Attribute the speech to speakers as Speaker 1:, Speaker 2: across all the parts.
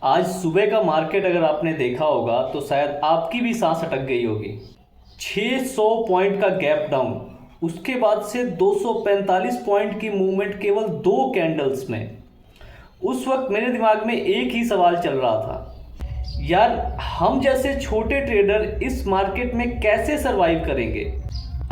Speaker 1: आज सुबह का मार्केट अगर आपने देखा होगा तो शायद आपकी भी सांस अटक गई होगी। 600 पॉइंट का गैप डाउन, उसके बाद से 245 पॉइंट की मूवमेंट केवल 2 कैंडल्स में। उस वक्त मेरे दिमाग में एक ही सवाल चल रहा था, यार हम जैसे छोटे ट्रेडर इस मार्केट में कैसे सरवाइव करेंगे।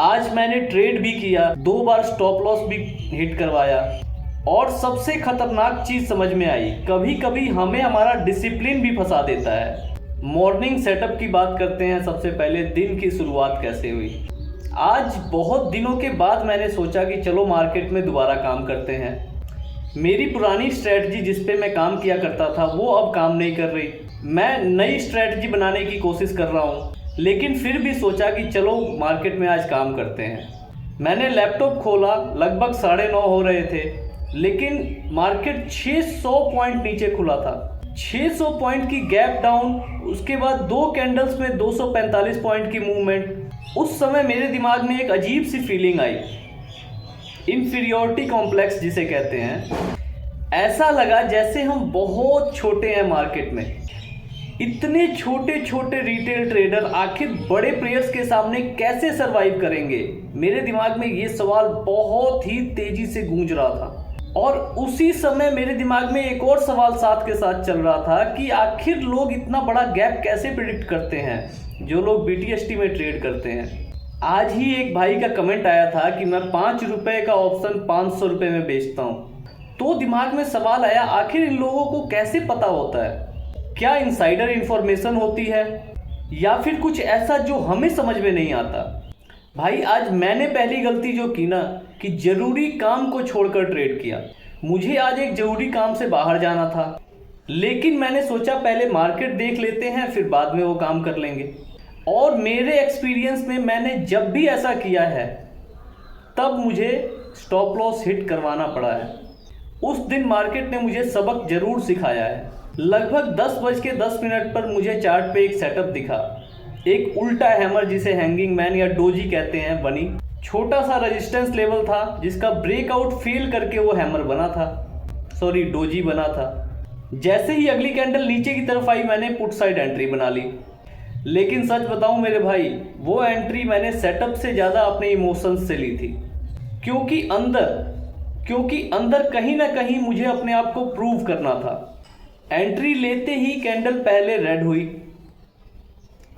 Speaker 1: आज मैंने ट्रेड भी किया, 2 बार स्टॉप लॉस भी हिट करवाया, और सबसे खतरनाक चीज समझ में आई, कभी कभी हमें हमारा डिसिप्लिन भी फंसा देता है। मॉर्निंग सेटअप की बात करते हैं। सबसे पहले दिन की शुरुआत कैसे हुई। आज बहुत दिनों के बाद मैंने सोचा कि चलो मार्केट में दोबारा काम करते हैं। मेरी पुरानी स्ट्रेटजी जिस पे मैं काम किया करता था वो अब काम नहीं कर रही। मैं नई स्ट्रेटजी बनाने की कोशिश कर रहा हूँ, लेकिन फिर भी सोचा कि चलो मार्केट में आज काम करते हैं। मैंने लैपटॉप खोला, लगभग 9:30 हो रहे थे, लेकिन मार्केट 600 पॉइंट नीचे खुला था। 600 पॉइंट की गैप डाउन, उसके बाद 2 कैंडल्स में 245 पॉइंट की मूवमेंट। उस समय मेरे दिमाग में एक अजीब सी फीलिंग आई, इन्फीरियोरिटी कॉम्प्लेक्स जिसे कहते हैं। ऐसा लगा जैसे हम बहुत छोटे हैं मार्केट में। इतने छोटे छोटे रिटेल ट्रेडर आखिर बड़े प्लेयर्स के सामने कैसे सरवाइव करेंगे। मेरे दिमाग में ये सवाल बहुत ही तेजी से गूंज रहा था। और उसी समय मेरे दिमाग में एक और सवाल साथ के साथ चल रहा था कि आखिर लोग इतना बड़ा गैप कैसे प्रिडिक्ट करते हैं, जो लोग BTST में ट्रेड करते हैं। आज ही एक भाई का कमेंट आया था कि मैं 5 रुपए का ऑप्शन 500 रुपए में बेचता हूँ। तो दिमाग में सवाल आया, आखिर इन लोगों को कैसे पता होता है। क्या इनसाइडर इंफॉर्मेशन होती है या फिर कुछ ऐसा जो हमें समझ में नहीं आता। भाई आज मैंने पहली गलती जो की ना, कि जरूरी काम को छोड़कर ट्रेड किया। मुझे आज एक जरूरी काम से बाहर जाना था, लेकिन मैंने सोचा पहले मार्केट देख लेते हैं, फिर बाद में वो काम कर लेंगे। और मेरे एक्सपीरियंस में मैंने जब भी ऐसा किया है तब मुझे स्टॉप लॉस हिट करवाना पड़ा है। उस दिन मार्केट ने मुझे सबक जरूर सिखाया है। लगभग 10:10 पर मुझे चार्ट पे एक सेटअप दिखा, एक उल्टा हैमर जिसे हैंगिंग मैन या डोजी कहते हैं बनी। छोटा सा रेजिस्टेंस लेवल था जिसका ब्रेकआउट फेल करके वो हैमर बना था, सॉरी डोजी बना था। जैसे ही अगली कैंडल नीचे की तरफ आई मैंने पुट साइड एंट्री बना ली। लेकिन सच बताऊं मेरे भाई, वो एंट्री मैंने सेटअप से ज़्यादा अपने इमोशंस से ली थी, क्योंकि अंदर कहीं ना कहीं मुझे अपने आप को प्रूव करना था। एंट्री लेते ही कैंडल पहले रेड हुई,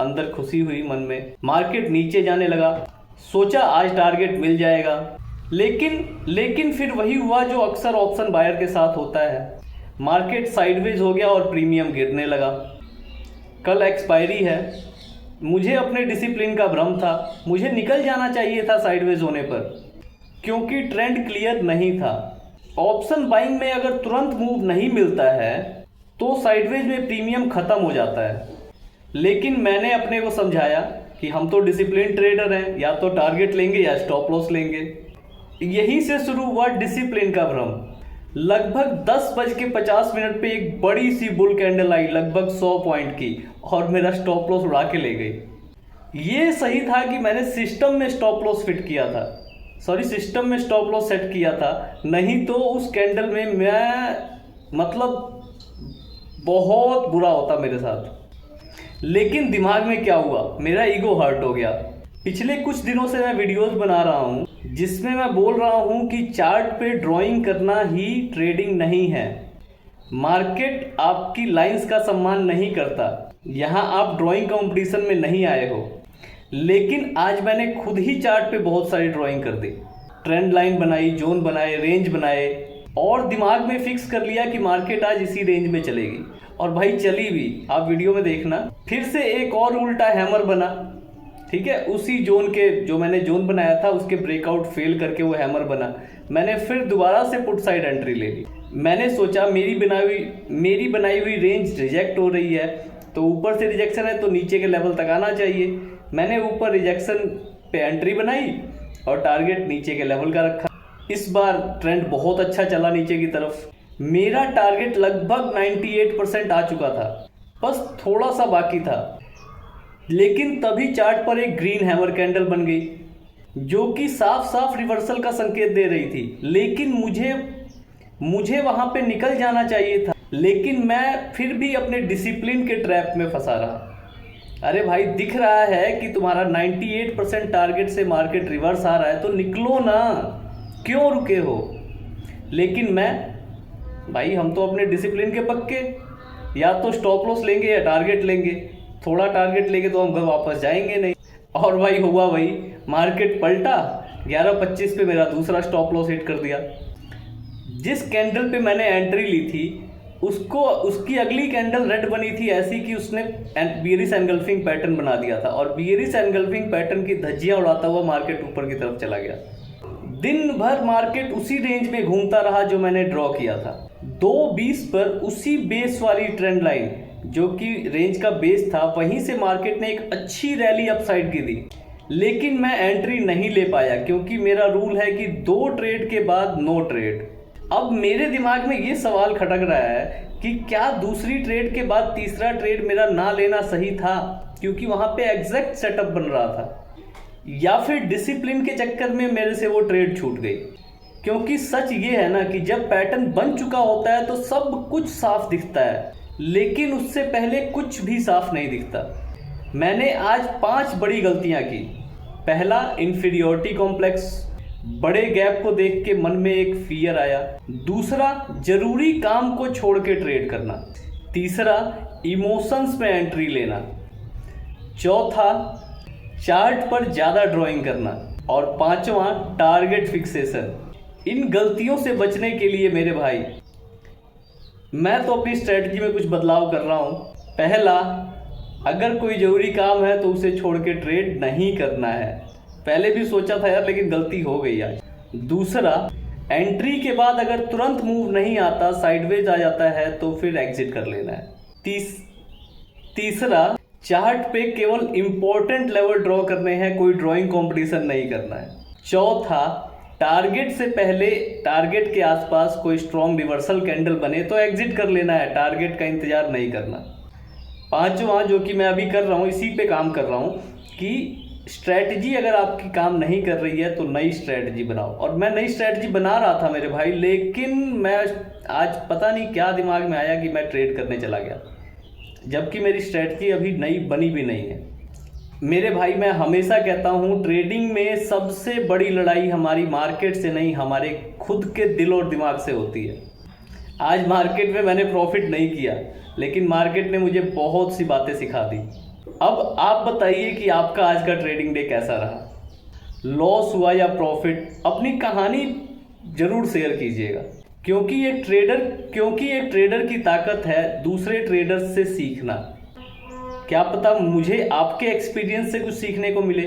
Speaker 1: अंदर खुशी हुई मन में। मार्केट नीचे जाने लगा, सोचा आज टारगेट मिल जाएगा, लेकिन फिर वही हुआ जो अक्सर ऑप्शन बायर के साथ होता है। मार्केट साइडवेज हो गया और प्रीमियम गिरने लगा। कल एक्सपायरी है, मुझे अपने डिसिप्लिन का भ्रम था। मुझे निकल जाना चाहिए था साइडवेज होने पर, क्योंकि ट्रेंड क्लियर नहीं था। ऑप्शन बाइंग में अगर तुरंत मूव नहीं मिलता है तो साइडवेज में प्रीमियम खत्म हो जाता है। लेकिन मैंने अपने को समझाया कि हम तो डिसिप्लिन ट्रेडर हैं, या तो टारगेट लेंगे या स्टॉप लॉस लेंगे। यहीं से शुरू हुआ डिसिप्लिन का भ्रम। लगभग 10:50 पे एक बड़ी सी बुल कैंडल आई, लगभग 100 पॉइंट की, और मेरा स्टॉप लॉस उड़ा के ले गई। ये सही था कि मैंने सिस्टम में स्टॉप लॉस फिट किया था, सिस्टम में स्टॉप लॉस सेट किया था, नहीं तो उस कैंडल में मैं बहुत बुरा होता मेरे साथ। लेकिन दिमाग में क्या हुआ, मेरा ईगो हर्ट हो गया। पिछले कुछ दिनों से मैं वीडियोस बना रहा हूँ जिसमें मैं बोल रहा हूँ कि चार्ट पे ड्राइंग करना ही ट्रेडिंग नहीं है। मार्केट आपकी लाइंस का सम्मान नहीं करता। यहाँ आप ड्राइंग कंपटीशन में नहीं आए हो। लेकिन आज मैंने खुद ही चार्ट पे बहुत सारी ड्राइंग कर दी, ट्रेंड लाइन बनाई, जोन बनाए, रेंज बनाए, और दिमाग में फिक्स कर लिया कि मार्केट आज इसी रेंज में चलेगी। और भाई चली भी, आप वीडियो में देखना। फिर से एक और उल्टा हैमर बना, ठीक है, उसी जोन के, जो मैंने जोन बनाया था उसके ब्रेकआउट फेल करके वो हैमर बना। मैंने फिर दोबारा से पुट साइड एंट्री ले ली। मैंने सोचा मेरी बनाई हुई रेंज रिजेक्ट हो रही है, तो ऊपर से रिजेक्शन है तो नीचे के लेवल तक आना चाहिए। मैंने ऊपर रिजेक्शन पे एंट्री बनाई और टारगेट नीचे के लेवल का रखा। इस बार ट्रेंड बहुत अच्छा चला नीचे की तरफ। मेरा टारगेट लगभग 98% आ चुका था, बस थोड़ा सा बाकी था। लेकिन तभी चार्ट पर एक ग्रीन हैमर कैंडल बन गई, जो कि साफ साफ रिवर्सल का संकेत दे रही थी। लेकिन मुझे वहां पे निकल जाना चाहिए था। लेकिन मैं फिर भी अपने डिसिप्लिन के ट्रैप में फंसा रहा। अरे भाई, दिख रहा है कि तुम्हारा 98% टारगेट से मार्केट रिवर्स आ रहा है, तो निकलो ना, क्यों रुके हो? लेकिन भाई हम तो अपने डिसिप्लिन के पक्के, या तो स्टॉप लॉस लेंगे या टारगेट लेंगे। थोड़ा टारगेट लेंगे तो हम घर वापस जाएंगे नहीं। और भाई हुआ वही, मार्केट पलटा, 11:25 पे मेरा दूसरा स्टॉप लॉस हिट कर दिया। जिस कैंडल पे मैंने एंट्री ली थी उसकी अगली कैंडल रेड बनी थी ऐसी कि उसने बियरिश एनगल्फिंग पैटर्न बना दिया था, और बियरिश एनगल्फिंग पैटर्न की धज्जियां उड़ाता हुआ मार्केट ऊपर की तरफ चला गया। दिन भर मार्केट उसी रेंज में घूमता रहा जो मैंने ड्रॉ किया था। 2:20 पर उसी बेस वाली ट्रेंड लाइन जो कि रेंज का बेस था, वहीं से मार्केट ने एक अच्छी रैली अपसाइड की दी, लेकिन मैं एंट्री नहीं ले पाया क्योंकि मेरा रूल है कि 2 ट्रेड के बाद नो ट्रेड। अब मेरे दिमाग में ये सवाल खटक रहा है कि क्या दूसरी ट्रेड के बाद तीसरा ट्रेड मेरा ना लेना सही था, क्योंकि वहां पे एग्जैक्ट सेटअप बन रहा था, या फिर डिसिप्लिन के चक्कर में मेरे से वो ट्रेड छूट गई। क्योंकि सच ये है ना कि जब पैटर्न बन चुका होता है तो सब कुछ साफ दिखता है, लेकिन उससे पहले कुछ भी साफ नहीं दिखता। मैंने आज 5 बड़ी गलतियां की। पहला, इन्फीरियोरिटी कॉम्प्लेक्स, बड़े गैप को देख के मन में एक फियर आया। दूसरा, जरूरी काम को छोड़ के ट्रेड करना। तीसरा, इमोशंस में एंट्री लेना। चौथा, चार्ट पर ज़्यादा ड्राइंग करना। और पांचवा, टारगेट फिक्सेशन। इन गलतियों से बचने के लिए मेरे भाई मैं तो अपनी स्ट्रेटजी में कुछ बदलाव कर रहा हूँ। पहला, अगर कोई ज़रूरी काम है तो उसे छोड़ के ट्रेड नहीं करना है। पहले भी सोचा था यार, लेकिन गलती हो गई आज। दूसरा, एंट्री के बाद अगर तुरंत मूव नहीं आता, साइडवेज आ जाता है, तो फिर एग्जिट कर लेना है। तीसरा, चार्ट पे केवल इंपॉर्टेंट लेवल ड्रॉ करने हैं, कोई ड्राइंग कंपटीशन नहीं करना है। चौथा, टारगेट से पहले टारगेट के आसपास कोई स्ट्रॉन्ग रिवर्सल कैंडल बने तो एग्जिट कर लेना है, टारगेट का इंतजार नहीं करना। पांचवा, जो कि मैं अभी कर रहा हूँ, इसी पे काम कर रहा हूँ कि स्ट्रैटेजी अगर आपकी काम नहीं कर रही है तो नई स्ट्रैटेजी बनाओ। और मैं नई स्ट्रैटेजी बना रहा था मेरे भाई, लेकिन मैं आज पता नहीं क्या दिमाग में आया कि मैं ट्रेड करने चला गया, जबकि मेरी स्ट्रैटेजी अभी नई बनी भी नहीं है। मेरे भाई, मैं हमेशा कहता हूँ ट्रेडिंग में सबसे बड़ी लड़ाई हमारी मार्केट से नहीं, हमारे खुद के दिल और दिमाग से होती है। आज मार्केट में मैंने प्रॉफिट नहीं किया, लेकिन मार्केट ने मुझे बहुत सी बातें सिखा दी। अब आप बताइए कि आपका आज का ट्रेडिंग डे कैसा रहा, लॉस हुआ या प्रॉफिट? अपनी कहानी जरूर शेयर कीजिएगा, क्योंकि एक ट्रेडर की ताकत है दूसरे ट्रेडर्स से सीखना। क्या पता मुझे आपके एक्सपीरियंस से कुछ सीखने को मिले।